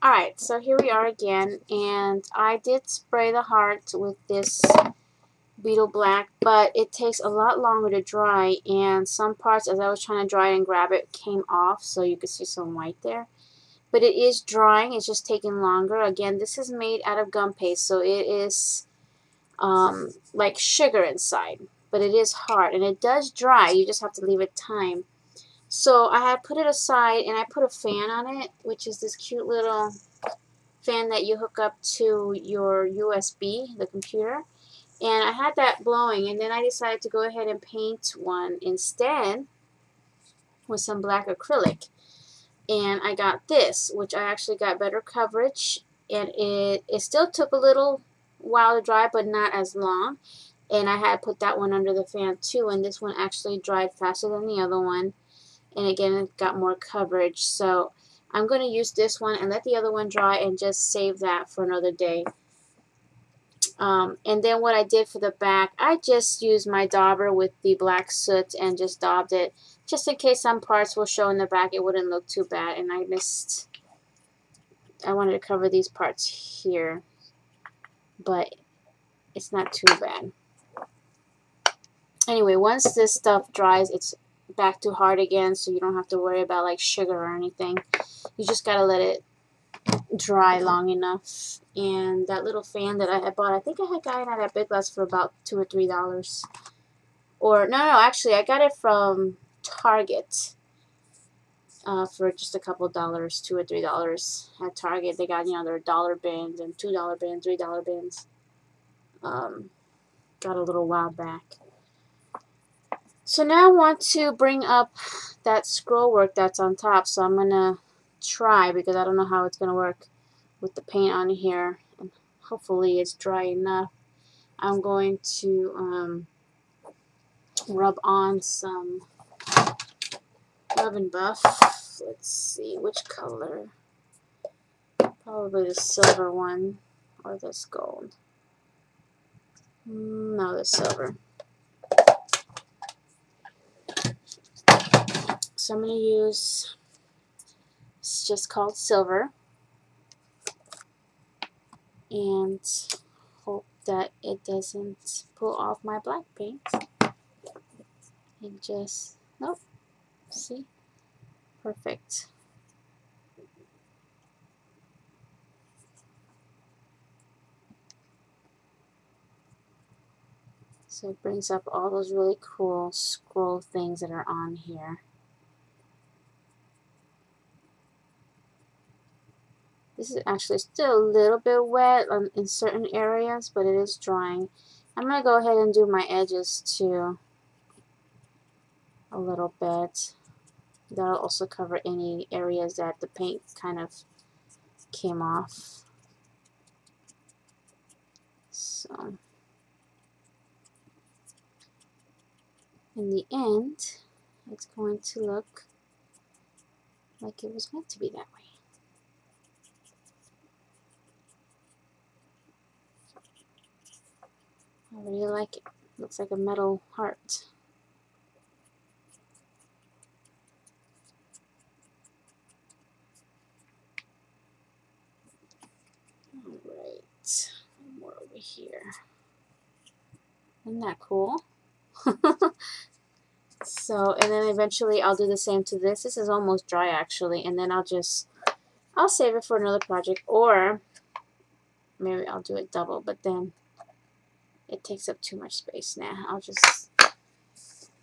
Alright, so here we are again, and I did spray the heart with this Beetle Black, but it takes a lot longer to dry, and some parts, as I was trying to dry it and grab it, came off, so you can see some white there. But it is drying, it's just taking longer. Again, this is made out of gum paste, so it is like sugar inside, but it is hard, and it does dry, you just have to leave it time. So I had put it aside, and I put a fan on it, which is this cute little fan that you hook up to your USB, the computer. And I had that blowing, and then I decided to go ahead and paint one instead with some black acrylic. And I got this, which I actually got better coverage, and it still took a little while to dry, but not as long. And I had put that one under the fan too, and this one actually dried faster than the other one. And again, it got more coverage. So I'm going to use this one and let the other one dry and just save that for another day. And then what I did for the back, I just used my dauber with the black soot and just daubed it, just in case some parts will show in the back. It wouldn't look too bad. And I wanted to cover these parts here, but it's not too bad. Anyway, once this stuff dries, it's back to hard again, so you don't have to worry about like sugar or anything. You just gotta let it dry long enough. And that little fan that I had bought, I think I had gotten it at Big Lots for about $2 or $3. Or no, actually I got it from Target for just a couple dollars, $2 or $3 at Target. They got, you know, their dollar bins and $2 bins, $3 bins. Got a little while back. So now I want to bring up that scroll work that's on top. So I'm gonna try, because I don't know how it's gonna work with the paint on here, and hopefully it's dry enough. I'm going to rub on some Rub and Buff. Let's see, which color? Probably the silver one, or this gold. No, the silver. So I'm going to use, it's just called silver, and hope that it doesn't pull off my black paint. And just, nope, see, perfect. So it brings up all those really cool scroll things that are on here. This is actually still a little bit wet in certain areas, but it is drying. I'm going to go ahead and do my edges too a little bit. That'll also cover any areas that the paint kind of came off. So in the end, it's going to look like it was meant to be that way. I really like it. Looks like a metal heart. Alright, more over here. Isn't that cool? So, and then eventually I'll do the same to this. This is almost dry actually, and then I'll save it for another project, or maybe I'll do it double, but then it takes up too much space now. I'll just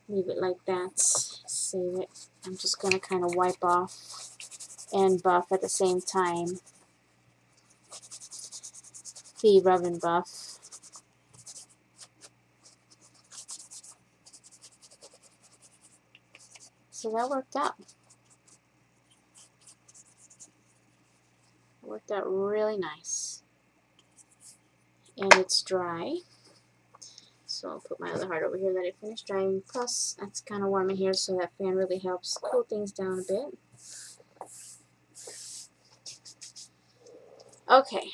leave it like that, save it. I'm just going to kind of wipe off and buff at the same time. The Rub and Buff. So that worked out. It worked out really nice. And it's dry. So I'll put my other heart over here that it finished drying. Plus, it's kind of warm in here, so that fan really helps cool things down a bit. Okay.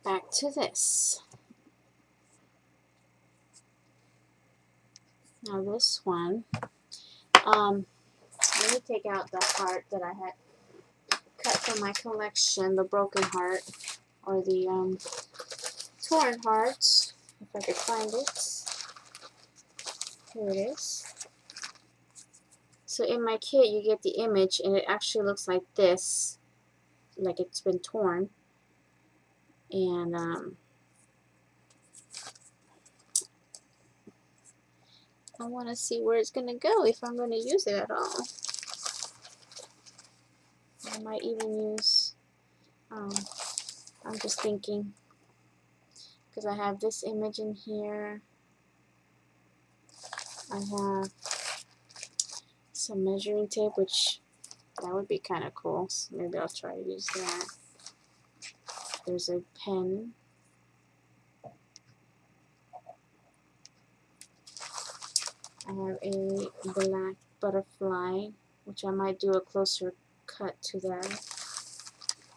Back to this. Now this one, let me take out the heart that I had cut from my collection, the broken heart, or the torn heart, if I could find it. Here it is. So in my kit, you get the image, and it actually looks like this, like it's been torn. And I want to see where it's going to go, if I'm going to use it at all. I might even use, I'm just thinking, because I have this image in here. I have some measuring tape, which that would be kind of cool. So maybe I'll try to use that. There's a pen. I have a black butterfly, which I might do a closer cut to that.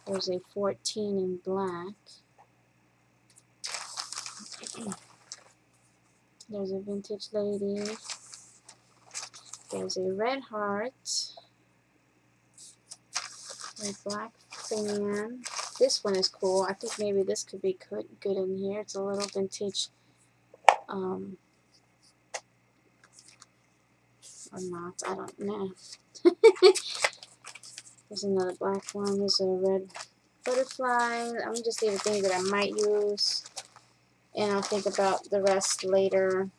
There's a 14 in black. There's a vintage lady. There's a red heart. A black fan. This one is cool. I think maybe this could be good in here. It's a little vintage, or not. I don't know. There's another black one. There's a red butterfly. I'm just leaving things that I might use, and I'll think about the rest later.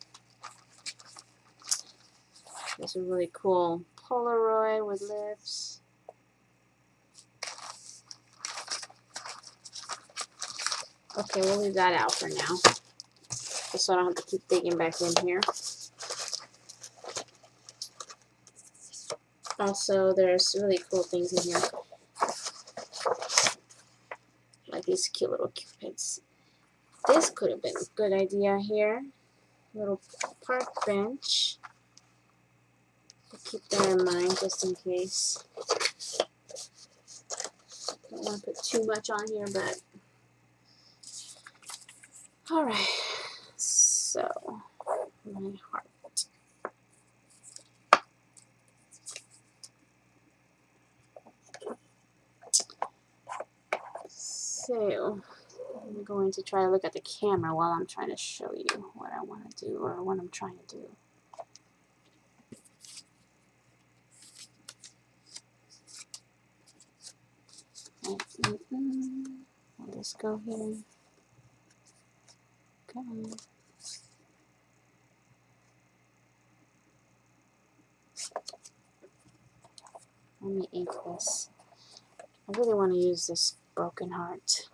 There's a really cool Polaroid with lips. Okay, we'll leave that out for now, just so I don't have to keep digging back in here. Also, there's really cool things in here, like these cute little cupids. This could have been a good idea here. Little park bench. I'll keep that in mind just in case. Don't want to put too much on here, but alright. So, my heart. So, I'm going to try to look at the camera while I'm trying to show you what I want to do, or what I'm trying to do. I'll just go here. Come on. Let me ink this. I really want to use this broken heart.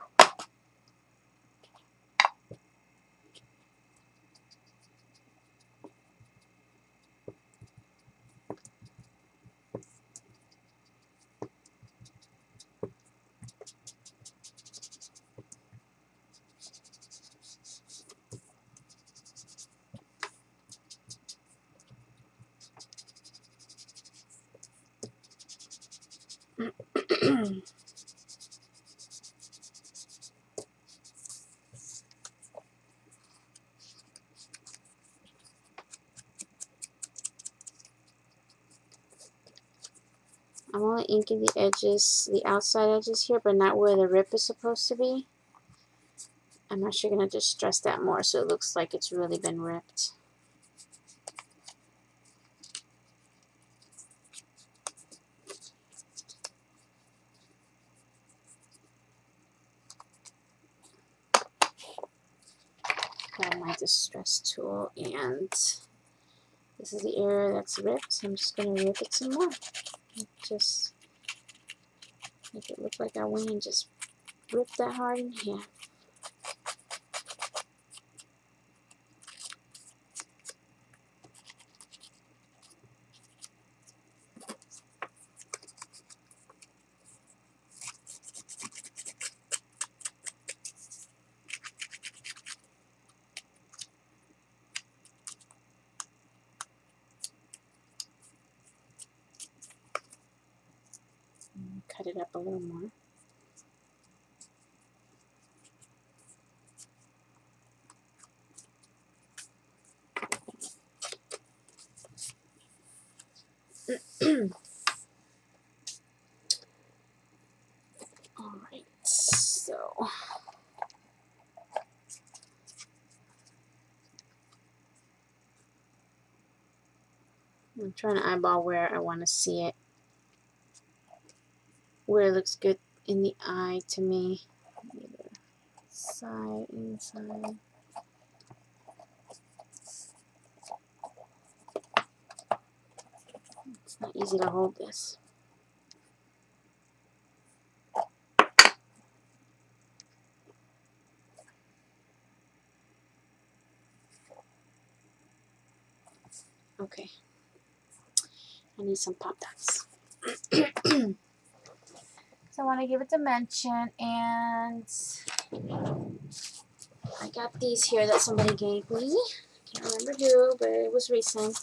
I'm only inking the edges, the outside edges here, but not where the rip is supposed to be. I'm actually going to just stress that more so it looks like it's really been ripped. Grab my distress tool, and this is the area that's ripped, so I'm just going to rip it some more. Just make it look like I went and just ripped that heart in half. Cut it up a little more. I'm trying to eyeball where I want to see it, where it looks good in the eye to me. Either side, inside. It's not easy to hold this. Okay. I need some Pop Tarts. So I want to give it dimension, and I got these here that somebody gave me. Can't remember who, but it was recent.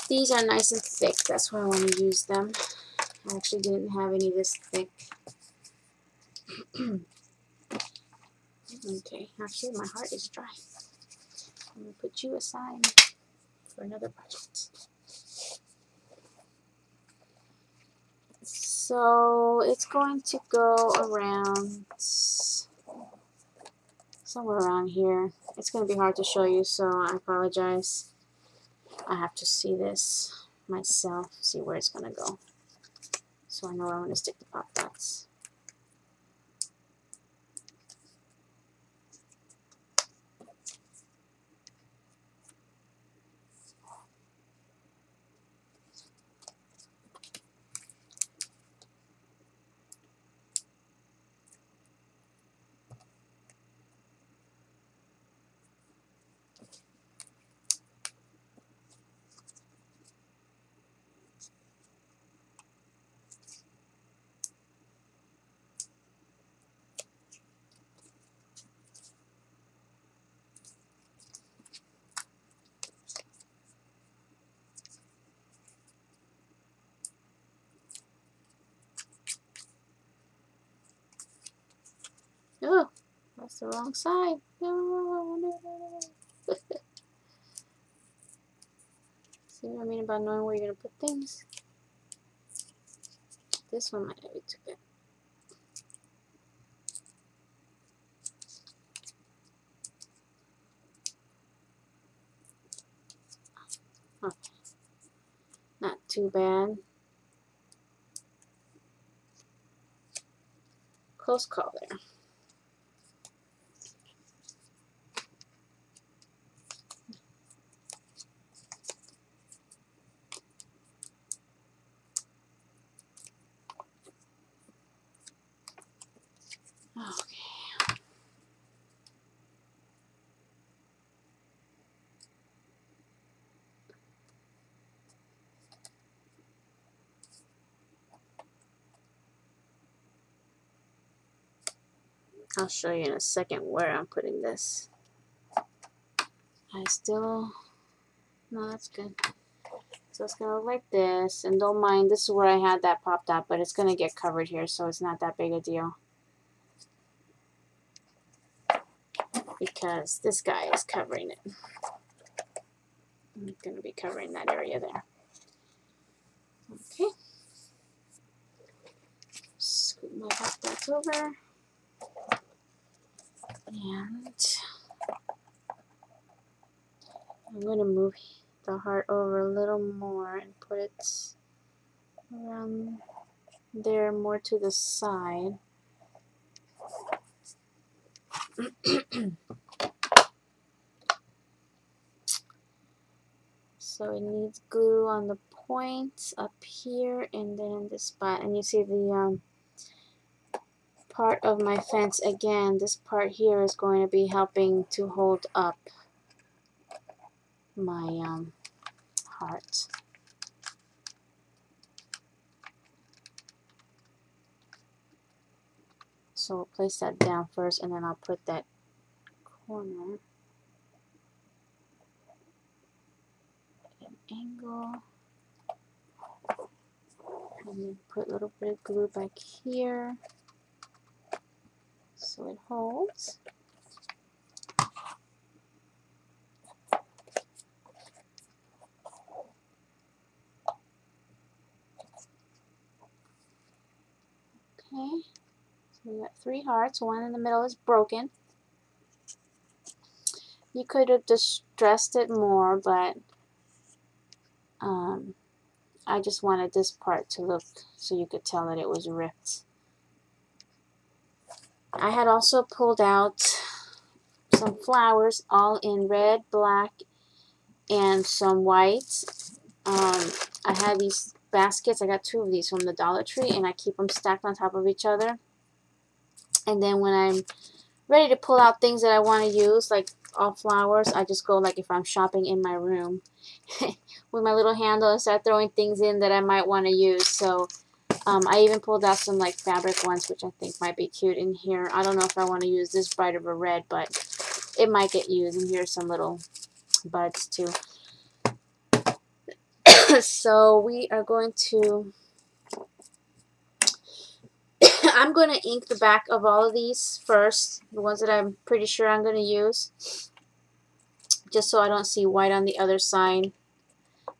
These are nice and thick. That's why I want to use them. I actually didn't have any this thick. Okay, actually my heart is dry. I'm going to put you aside for another project. So it's going to go around somewhere around here. It's going to be hard to show you, so I apologize. I have to see this myself, see where it's going to go, so I know where I'm going to stick the Pop Dots. Oh, that's the wrong side. No. See what I mean about knowing where you're going to put things? This one might be too big. Okay. Not too bad. Close call there. Okay. I'll show you in a second where I'm putting this. No, that's good. So it's going to look like this, and don't mind, this is where I had that popped up, but it's going to get covered here, so it's not that big a deal. Because this guy is covering it. I'm going to be covering that area there. Okay. Scoot my back dots over. And I'm going to move the heart over a little more and put it around there, more to the side. So it needs glue on the points up here and then in this spot. And you see the part of my fence again, this part here is going to be helping to hold up my heart. So we'll place that down first, and then I'll put that corner at an angle, and then put a little bit of glue back here so it holds. Okay, so we got 3 hearts. One in the middle is broken. You could have distressed it more, but I just wanted this part to look so you could tell that it was ripped. I had also pulled out some flowers, all in red, black, and some white. I had these baskets. I got 2 of these from the Dollar Tree, and I keep them stacked on top of each other. And then when I'm ready to pull out things that I want to use, like all flowers, I just go, like if I'm shopping in my room with my little handle, and start throwing things in that I might want to use. So I even pulled out some like fabric ones, which I think might be cute in here. I don't know if I want to use this bright of a red, but it might get used. And here's some little buds too. So we are going to I'm going to ink the back of all of these first, the ones that I'm pretty sure I'm going to use, just so I don't see white on the other side.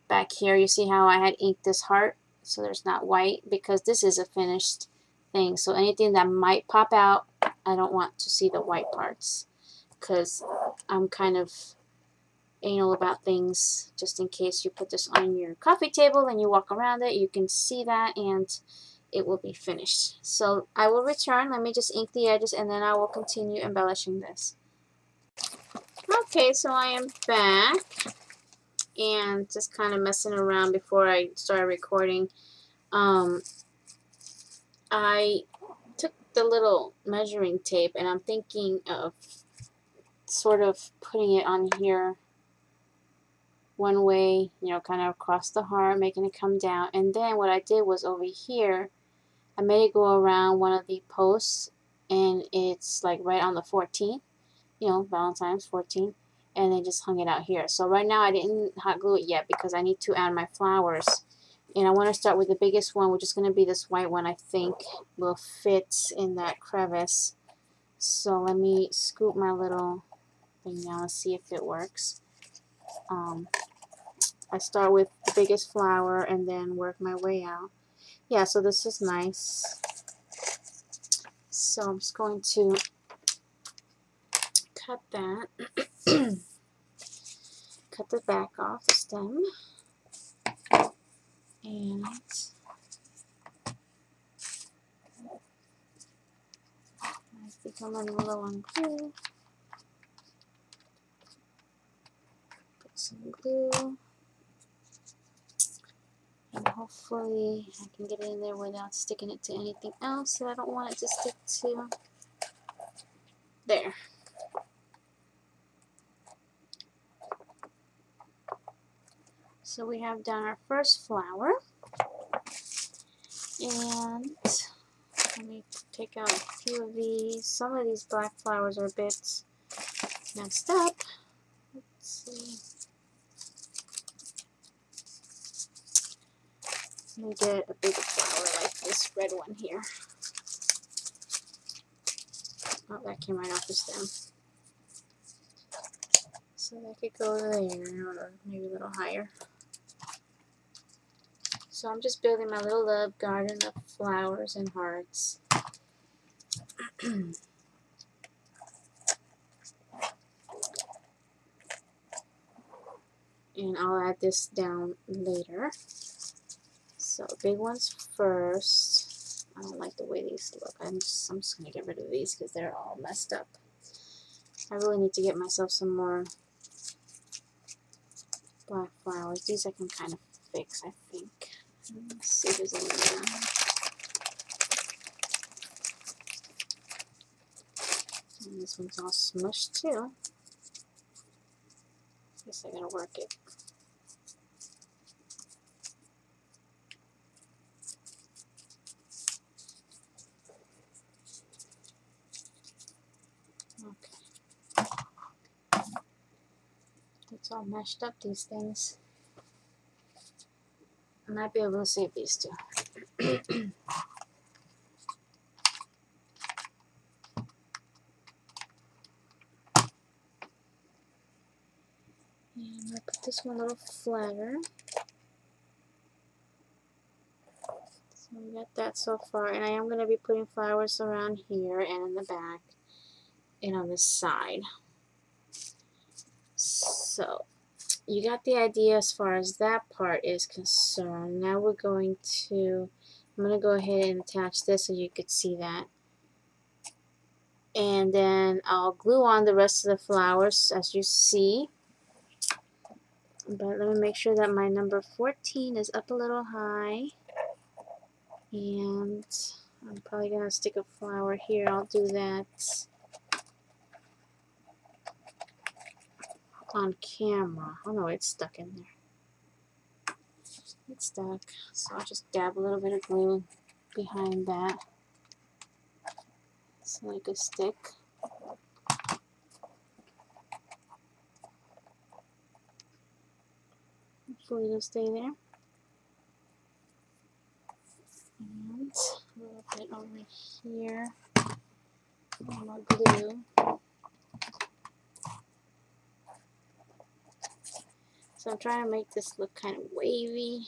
Back here, you see how I had inked this heart, so there's not white, because this is a finished thing. So anything that might pop out, I don't want to see the white parts, because I'm kind of anal about things, just in case you put this on your coffee table and you walk around it, you can see that, and it will be finished. So I will return. Let me just ink the edges, and then I will continue embellishing this. Okay, so I am back, and just kind of messing around before I started recording. I took the little measuring tape, and I'm thinking of sort of putting it on here one way, you know, kind of across the heart, making it come down. And then what I did was over here, I made it go around one of the posts, and it's like right on the 14th, you know, Valentine's 14th, and then just hung it out here. So right now I didn't hot glue it yet because I need to add my flowers. And I want to start with the biggest one, which is going to be this white one. I think will fit in that crevice. So let me scoop my little thing now and see if it works. I start with the biggest flower and then work my way out. Yeah, so this is nice. So I'm just going to cut that. Cut the back off the stem. And I think I'm running low on glue. Put some glue. And hopefully I can get it in there without sticking it to anything else that I don't want it to stick to. There. So we have done our first flower. And let me take out a few of these. Some of these black flowers are a bit messed up. Let's see. Let me get a bigger flower like this red one here. Oh, that came right off the stem. So that could go there, or maybe a little higher. So I'm just building my little love garden of flowers and hearts. And I'll add this down later. So big ones first. I don't like the way these look. I'm just going to get rid of these because they're all messed up. I really need to get myself some more black flowers. These I can kind of fix, I think. Let's see if there's any more. And this one's all smushed too. Guess I gotta work it. Okay. It's all meshed up, these things. I might be able to save these two. And I'll put this one a little flatter. So we got that so far. And I am going to be putting flowers around here and in the back and on this side. So you got the idea as far as that part is concerned. Now we're going to, I'm going to go ahead and attach this so you could see that. And then I'll glue on the rest of the flowers as you see. But let me make sure that my number 14 is up a little high. And I'm probably going to stick a flower here. I'll do that on camera. Oh no, it's stuck in there. It's stuck. So I'll just dab a little bit of glue behind that so it could stick. Hopefully it'll stay there. And a little bit over here. More glue. So I'm trying to make this look kind of wavy.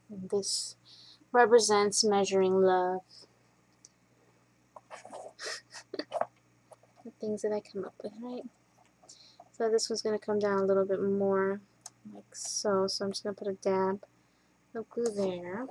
And this represents measuring love. The things that I come up with, right? So this one's going to come down a little bit more, like so. So I'm just going to put a dab of glue there.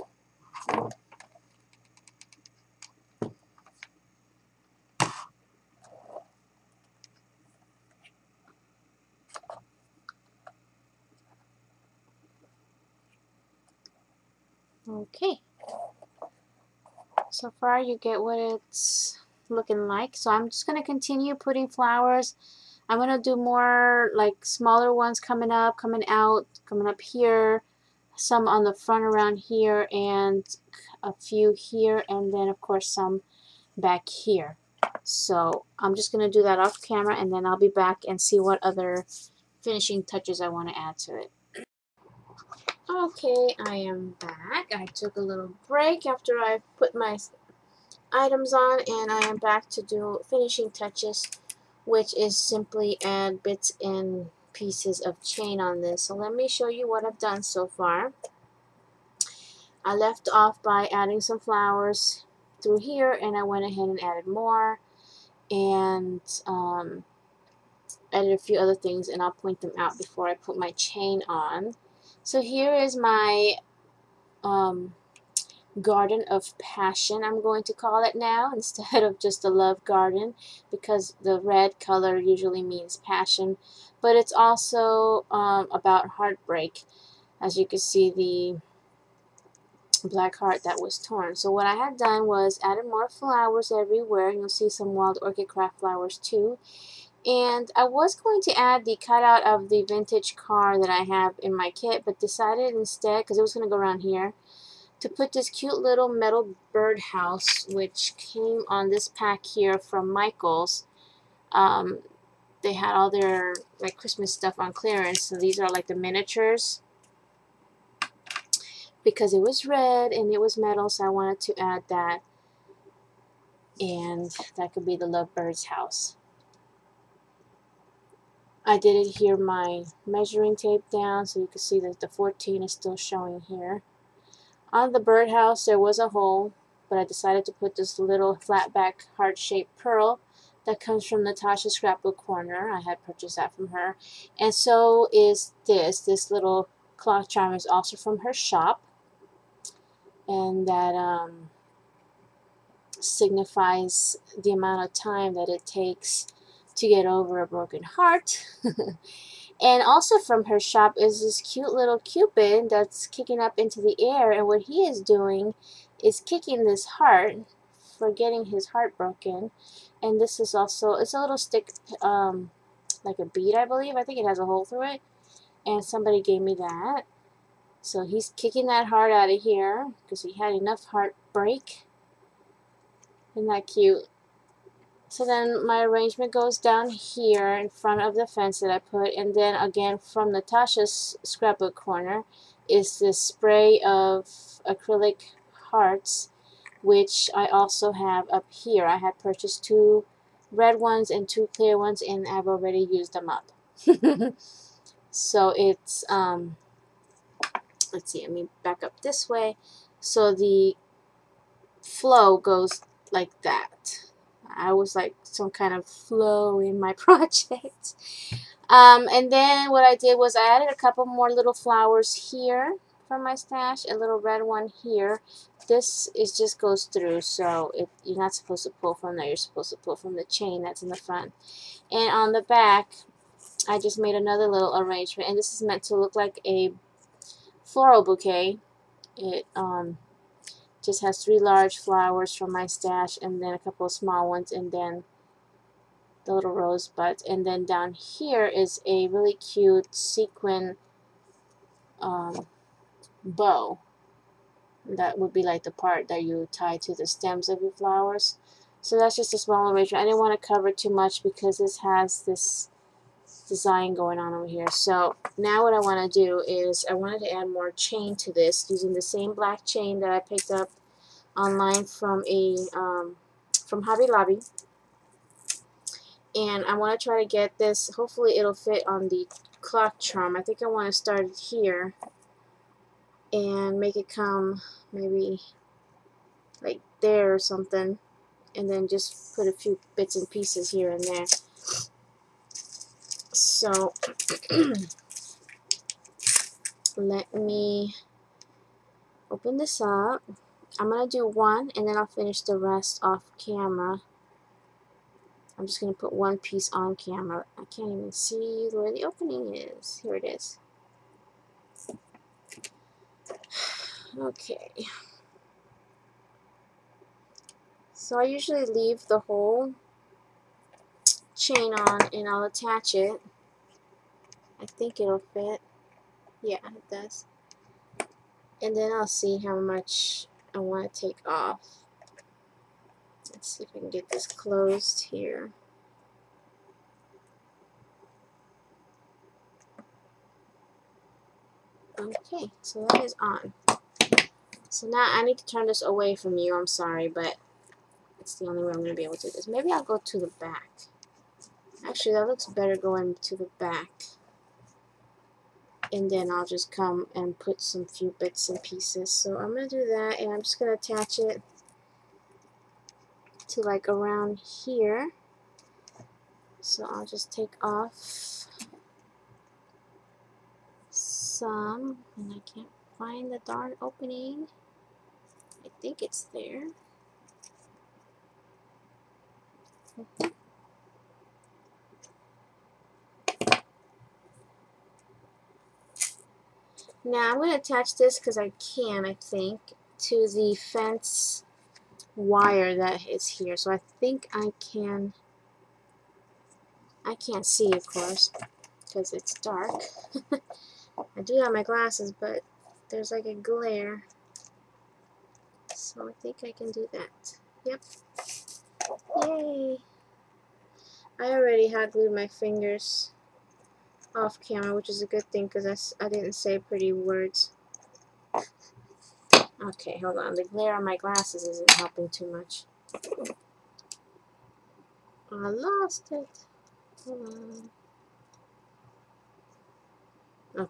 Okay. So far you get what it's looking like. So I'm just going to continue putting flowers. I'm going to do more like smaller ones coming up, coming out, coming up here, some on the front around here, and a few here, and then of course some back here. So I'm just going to do that off camera, and then I'll be back and see what other finishing touches I want to add to it. Okay, I am back. I took a little break after I put my items on, and I am back to do finishing touches, which is simply add bits and pieces of chain on this. So let me show you what I've done so far. I left off by adding some flowers through here, and I went ahead and added more, and added a few other things, and I'll point them out before I put my chain on. So here is my garden of passion, I'm going to call it now, instead of just a love garden, because the red color usually means passion, but it's also about heartbreak. As you can see, the black heart that was torn. So what I had done was added more flowers everywhere, and you'll see some wild orchid craft flowers too. And I was going to add the cutout of the vintage car that I have in my kit, but decided instead, because it was going to go around here, to put this cute little metal birdhouse, which came on this pack here from Michael's. They had all their like Christmas stuff on clearance, so these are like the miniatures. Because it was red and it was metal, so I wanted to add that, and that could be the Lovebird's house. I did adhere my measuring tape down so you can see that the 14 is still showing here. On the birdhouse there was a hole, but I decided to put this little flat back heart-shaped pearl that comes from Natasha's Scrapbook Corner. I had purchased that from her. And so is this little cloth charm is also from her shop. And that signifies the amount of time that it takes to get over a broken heart. And also from her shop is this cute little cupid that's kicking up into the air, and what he is doing is kicking this heart for getting his heart broken. And this is also, it's a little stick, like a bead, I believe. I think it has a hole through it, and somebody gave me that. So he's kicking that heart out of here because he had enough heartbreak. Isn't that cute? So then my arrangement goes down here in front of the fence that I put, and then again from Natasha's Scrapbook Corner is this spray of acrylic hearts which I also have up here. I had purchased 2 red ones and 2 clear ones, and I've already used them up. So it's let's see, let me back up this way. So the flow goes like that. I was like some kind of flow in my project. And then what I did was I added a couple more little flowers here from my stash, a little red one here. This is just goes through, so you're not supposed to pull from there. You're supposed to pull from the chain that's in the front. And on the back, I just made another little arrangement, and this is meant to look like a floral bouquet. It just has 3 large flowers from my stash, and then a couple of small ones, and then the little rosebuds. And then down here is a really cute sequin bow. That would be like the part that you tie to the stems of your flowers. So that's just a small arrangement. I didn't want to cover too much because this has this design going on over here. So now what I want to do is I wanted to add more chain to this using the same black chain that I picked up online from from Hobby Lobby. And I want to try to get this, hopefully it'll fit on the clock charm. I think I want to start it here and make it come maybe like there or something, and then just put a few bits and pieces here and there. So let me open this up. I'm going to do one and then I'll finish the rest off camera. I'm just going to put one piece on camera. I can't even see where the opening is. Here it is. Okay. So I usually leave the whole chain on and I'll attach it. I think it'll fit. Yeah, it does. And then I'll see how much I want to take off. Let's see if I can get this closed here. Okay, so that is on. So now I need to turn this away from you. I'm sorry, but it's the only way I'm going to be able to do this. Maybe I'll go to the back. Actually, that looks better going to the back. And then I'll just come and put some few bits and pieces. So I'm going to do that, and I'm just going to attach it to like around here. So I'll just take off some, and I can't find the darn opening. I think it's there. Now I'm going to attach this because I can, I think, to the fence wire that is here. So I think I can't see, of course, because it's dark. I do have my glasses, but there's like a glare. So I think I can do that. Yep. Yay! I already had glued my fingers off camera, which is a good thing because I didn't say pretty words. Okay, hold on. The glare on my glasses isn't helping too much. I lost it. Hold on. Oh.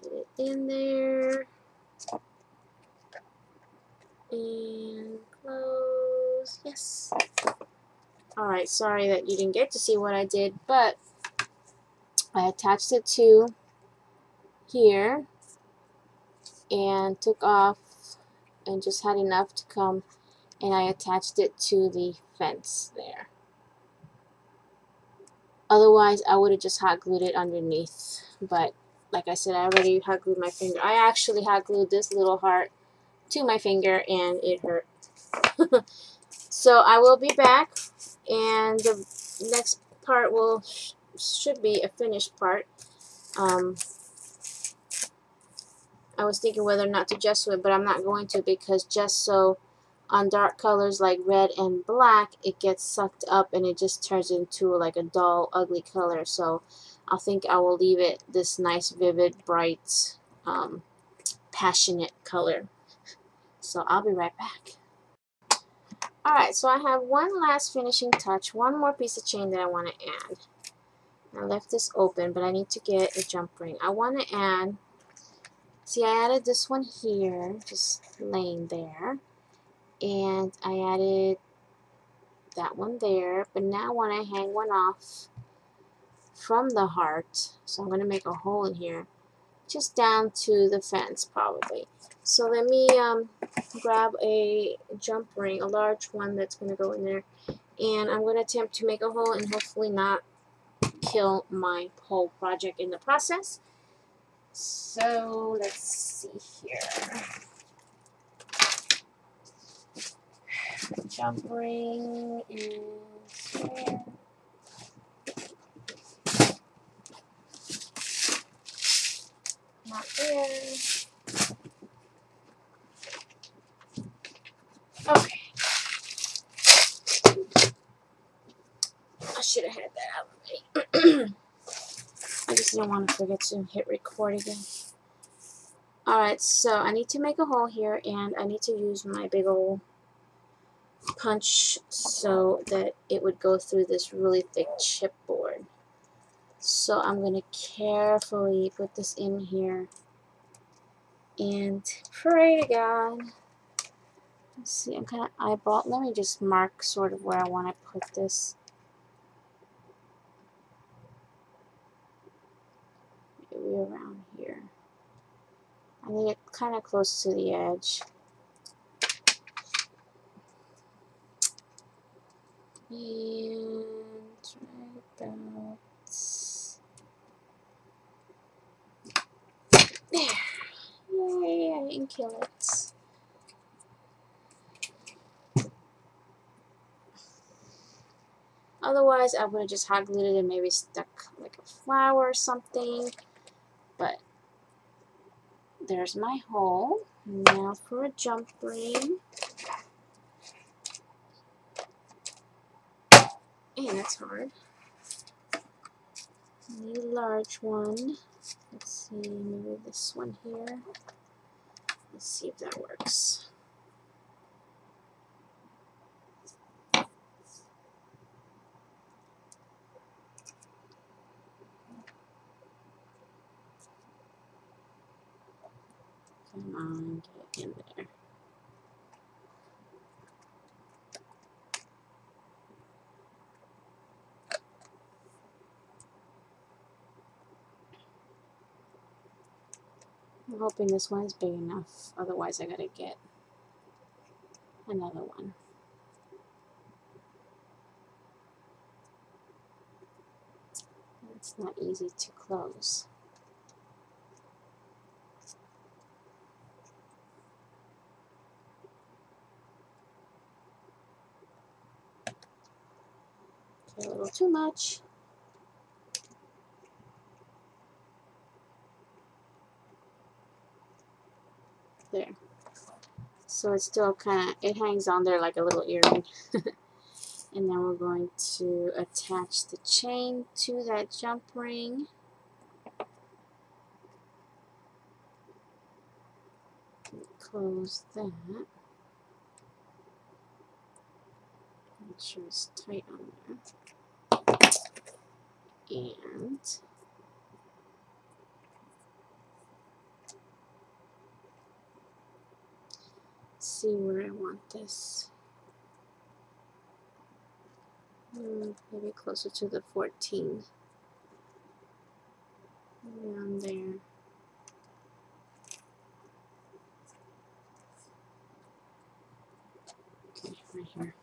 Get it in there. And close. Yes. Alright, sorry that you didn't get to see what I did, but I attached it to here and took off and just had enough to come, and I attached it to the fence there. Otherwise I would have just hot glued it underneath, but like I said, I already hot glued my finger. I actually hot glued this little heart to my finger and it hurt. So I will be back, and the next part should be a finished part. I was thinking whether or not to gesso it, but I'm not going to, because gesso on dark colors like red and black, it gets sucked up and it just turns into like a dull, ugly color. So I think I will leave it this nice, vivid, bright, passionate color. So I'll be right back. Alright, so I have one last finishing touch, one more piece of chain that I want to add. I left this open, but I need to get a jump ring. I want to add, see, I added this one here, just laying there, and I added that one there, but now when I hang one off from the heart, so I'm going to make a hole in here, just down to the fence probably. So let me grab a jump ring, a large one that's going to go in there, and I'm going to attempt to make a hole and hopefully not kill my whole project in the process. So let's see here. Jump ring is here. Not there. Okay. I should have had that out already. I just didn't want to forget to hit record again. Alright, so I need to make a hole here, and I need to use my big old punch so that it would go through this really thick chipboard. So I'm going to carefully put this in here and pray to God. Let's see, I'm kind of eyeball. Let me just mark sort of where I want to put this. Maybe around here. I need it kind of close to the edge. And right about there. Yay, I didn't kill it. Otherwise, I would have just hot glued it and maybe stuck like a flower or something. But there's my hole. Now for a jump ring. And that's hard. I need a large one. Let's see, maybe this one here. Let's see if that works. Come on, get in there. I'm hoping this one is big enough. Otherwise, I gotta get another one. It's not easy to close. Okay, a little too much. There. So it's still kind of, it hangs on there like a little earring. And then we're going to attach the chain to that jump ring. Close that. Make sure it's tight on there. And see where I want this. Maybe closer to the 14. Around there. Okay, right here.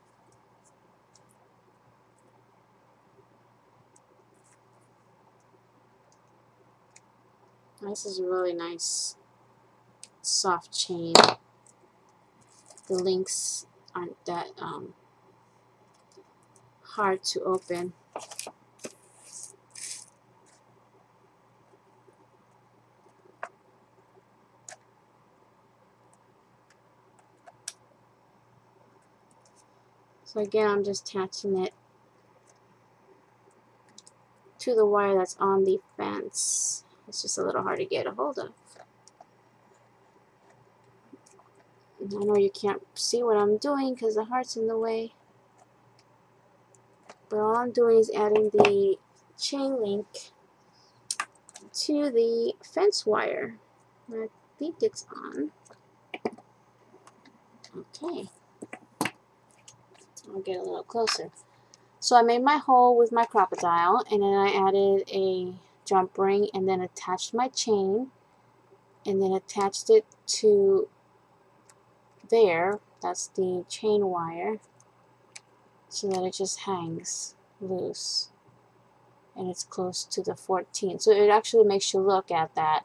This is a really nice soft chain. The links aren't that hard to open. So again, I'm just attaching it to the wire that's on the fence. It's just a little hard to get a hold of. I know you can't see what I'm doing because the heart's in the way. But all I'm doing is adding the chain link to the fence wire. I think it's on. Okay. I'll get a little closer. So I made my hole with my crocodile, and then I added a jump ring and then attached my chain and then attached it to there. That's the chain wire, so that it just hangs loose and it's close to the 14. So it actually makes you look at that.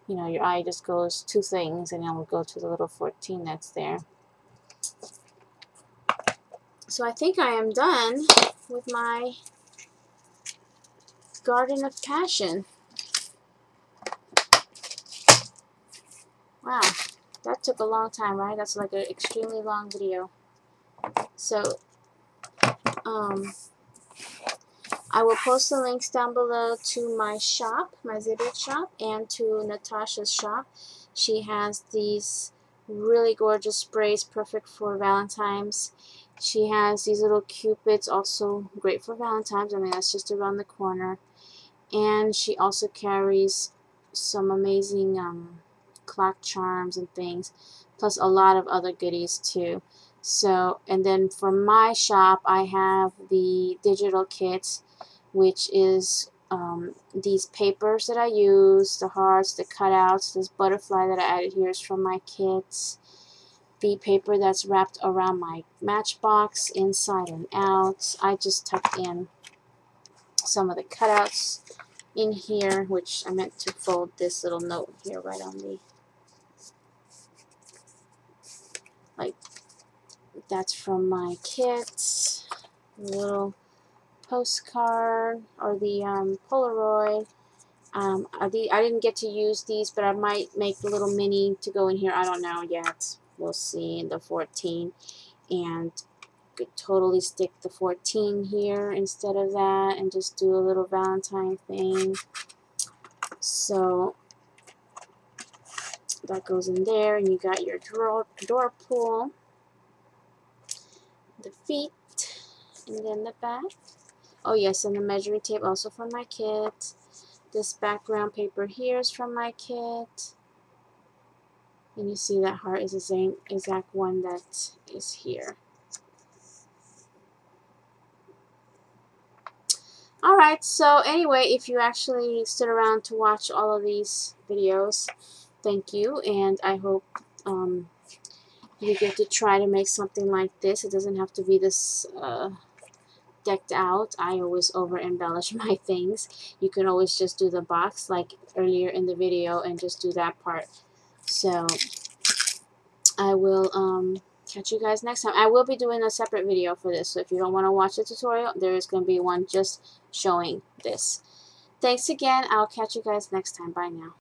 You know, your eye just goes two things and then will go to the little 14 that's there. So I think I am done with my Garden of Passion. Wow, that took a long time, right? That's like an extremely long video. So, I will post the links down below to my shop, my Zibit shop, and to Natasha's shop. She has these really gorgeous sprays, perfect for Valentine's. She has these little cupids, also great for Valentine's. I mean, that's just around the corner. And she also carries some amazing clock charms and things, plus a lot of other goodies too. So, and then for my shop, I have the digital kits, which is these papers that I use, the hearts, the cutouts. This butterfly that I added here is from my kits. The paper that's wrapped around my Matchbox inside and out. I just tucked in some of the cutouts in here, which I meant to fold this little note here right on the, like, that's from my kit. A little postcard, or the Polaroid. I didn't get to use these, but I might make a little mini to go in here. I don't know yet. We'll see in the 14. And could totally stick the 14 here instead of that and just do a little Valentine thing. So that goes in there, and you got your door pull, the feet, and then the back. Oh yes, and the measuring tape also from my kit. This background paper here is from my kit. And you see that heart is the same exact one that is here. Alright, so anyway, if you actually stood around to watch all of these videos, thank you, and I hope you get to try to make something like this. It doesn't have to be this decked out. I always over embellish my things. You can always just do the box like earlier in the video and just do that part. So I will catch you guys next time. I will be doing a separate video for this, so if you don't want to watch the tutorial, there is going to be one just showing this. Thanks again. I'll catch you guys next time. Bye now.